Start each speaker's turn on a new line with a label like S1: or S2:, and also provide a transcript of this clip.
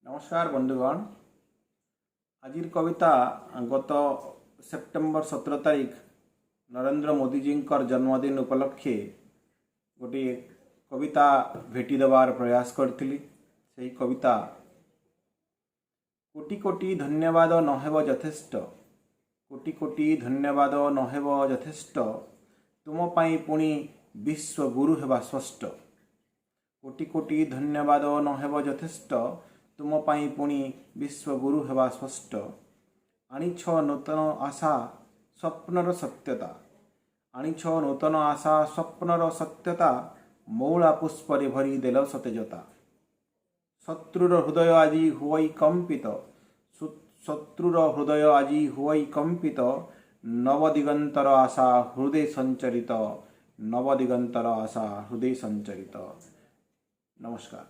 S1: नमस्कार बंधुगण। आज कविता गत सेप्टेम्बर 17 तारीख नरेंद्र मोदी जी जन्मदिन उपलक्षे गोटे कविता भेटी देवार प्रयास करी। से कविता कोटि कोटि धन्यवाद नहेब यथेष्ट, कोटि कोटि धन्यवाद नहेब यथेष्ट, तुम पाई पुणी विश्व गुरु हेबा स्पष्ट। कोटि कोटि धन्यवाद नहेब यथेष्ट, तुम पाई पुणी विश्व गुरु हेबा स्पष्ट। आनिछ नूतन आशा स्वप्नर सत्यता, आनिछ नूतन आशा स्वप्नर सत्यता, मौला पुष्परे भरी देल सतेजता। शत्रुर हृदय आजी हुई कंपित, शत्रुर हृदय आजी हुई कंपित, नवदिगंतर आशा हृदय संचरित, नवदिगंतर आशा हृदय संचरित। नमस्कार।